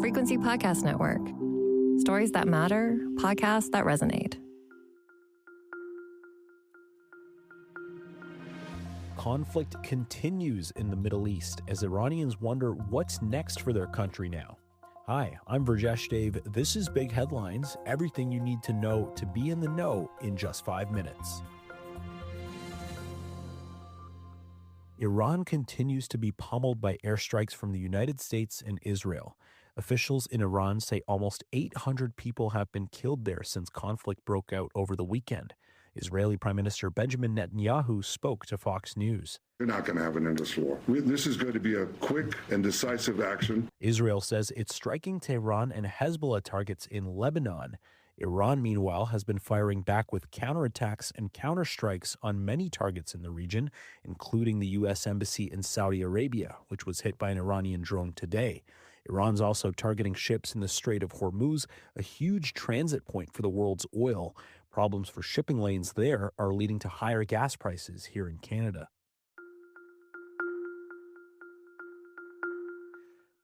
Frequency Podcast Network. Stories that matter, podcasts that resonate. Conflict continues in the Middle East as Iranians wonder what's next for their country now. Hi, I'm Virjesh Dave. This is Big Headlines, everything you need to know to be in the know in just 5 minutes. Iran continues to be pummeled by airstrikes from the United States and Israel. Officials in Iran say almost 800 people have been killed there since conflict broke out over the weekend. Israeli Prime Minister Benjamin Netanyahu spoke to Fox News. You're not going to have an endless war. This is going to be a quick and decisive action. Israel says it's striking Tehran and Hezbollah targets in Lebanon. Iran, meanwhile, has been firing back with counterattacks and counterstrikes on many targets in the region, including the U.S. Embassy in Saudi Arabia, which was hit by an Iranian drone today. Iran's also targeting ships in the Strait of Hormuz, a huge transit point for the world's oil. Problems for shipping lanes there are leading to higher gas prices here in Canada.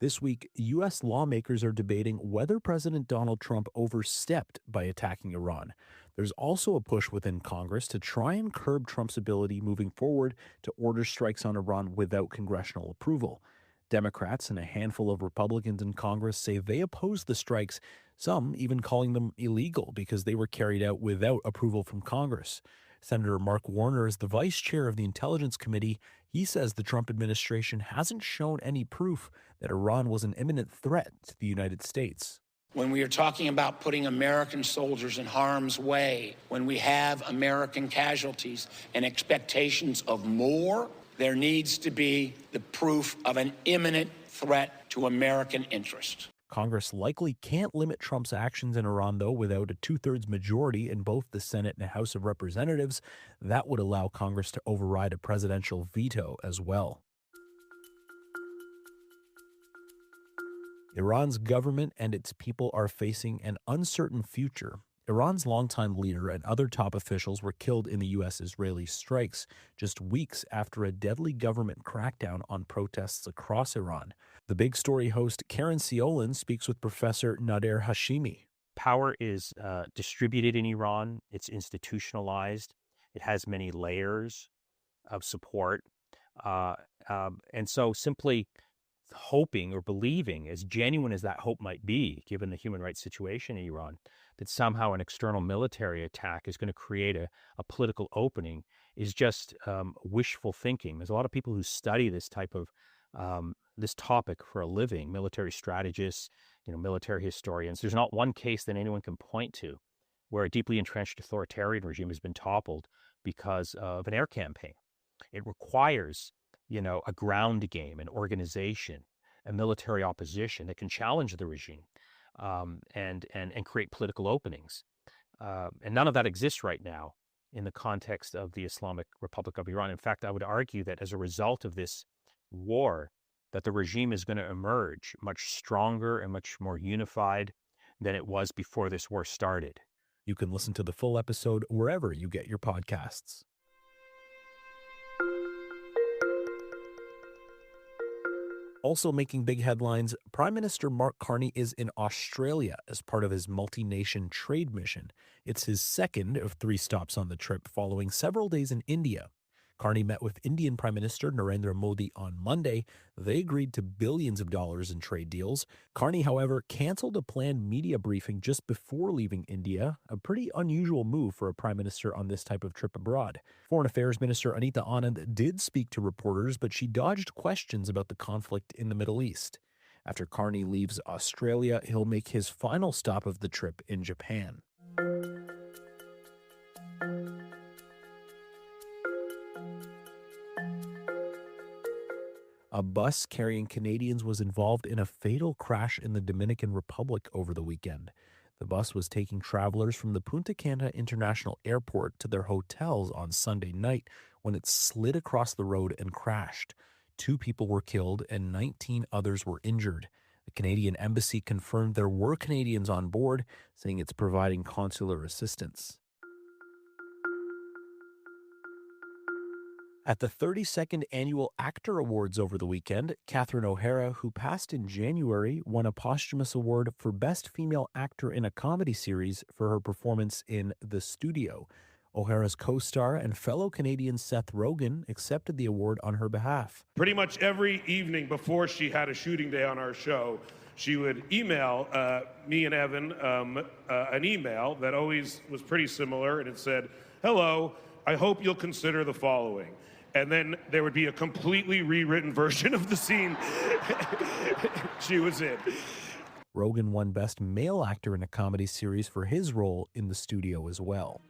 This week, U.S. lawmakers are debating whether President Donald Trump overstepped by attacking Iran. There's also a push within Congress to try and curb Trump's ability moving forward to order strikes on Iran without congressional approval. Democrats and a handful of Republicans in Congress say they oppose the strikes, some even calling them illegal because they were carried out without approval from Congress. Senator Mark Warner is the vice chair of the Intelligence Committee. He says the Trump administration hasn't shown any proof that Iran was an imminent threat to the United States. When we are talking about putting American soldiers in harm's way, when we have American casualties and expectations of more, there needs to be the proof of an imminent threat to American interest. Congress likely can't limit Trump's actions in Iran, though, without a two-thirds majority in both the Senate and House of Representatives. That would allow Congress to override a presidential veto as well. Iran's government and its people are facing an uncertain future. Iran's longtime leader and other top officials were killed in the U.S.-Israeli strikes just weeks after a deadly government crackdown on protests across Iran. The Big Story host Karen Ciolin speaks with Professor Nader Hashimi. Power is distributed in Iran. It's institutionalized. It has many layers of support. And so simply hoping or believing, as genuine as that hope might be, given the human rights situation in Iran, that somehow an external military attack is going to create a political opening is just wishful thinking. There's a lot of people who study this type of this topic for a living, military strategists, military historians. There's not one case that anyone can point to where a deeply entrenched authoritarian regime has been toppled because of an air campaign. It requires a ground game, an organization, a military opposition that can challenge the regime and create political openings. And none of that exists right now in the context of the Islamic Republic of Iran. In fact, I would argue that as a result of this war, that the regime is going to emerge much stronger and much more unified than it was before this war started. You can listen to the full episode wherever you get your podcasts. Also making big headlines, Prime Minister Mark Carney is in Australia as part of his multi-nation trade mission. It's his second of 3 stops on the trip, following several days in India. Carney met with Indian Prime Minister Narendra Modi on Monday. They agreed to billions of dollars in trade deals. Carney, however, canceled a planned media briefing just before leaving India, a pretty unusual move for a prime minister on this type of trip abroad. Foreign Affairs Minister Anita Anand did speak to reporters, but she dodged questions about the conflict in the Middle East. After Carney leaves Australia, he'll make his final stop of the trip in Japan. A bus carrying Canadians was involved in a fatal crash in the Dominican Republic over the weekend. The bus was taking travelers from the Punta Cana International Airport to their hotels on Sunday night when it slid across the road and crashed. 2 people were killed and 19 others were injured. The Canadian Embassy confirmed there were Canadians on board, saying it's providing consular assistance. At the 32nd Annual Actor Awards over the weekend, Catherine O'Hara, who passed in January, won a posthumous award for Best Female Actor in a Comedy Series for her performance in The Studio. O'Hara's co-star and fellow Canadian Seth Rogen accepted the award on her behalf. Pretty much every evening before she had a shooting day on our show, she would email me and Evan an email that always was pretty similar, and it said, "Hello, I hope you'll consider the following." And then there would be a completely rewritten version of the scene she was in. Rogen won Best Male Actor in a Comedy Series for his role in The Studio as well.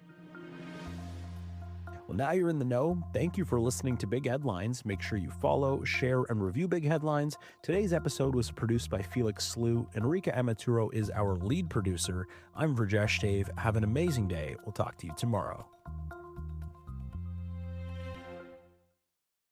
Well, now you're in the know. Thank you for listening to Big Headlines. Make sure you follow, share, and review Big Headlines. Today's episode was produced by Felix Slew. Enrica Amaturo is our lead producer. I'm Virjesh Dave. Have an amazing day. We'll talk to you tomorrow.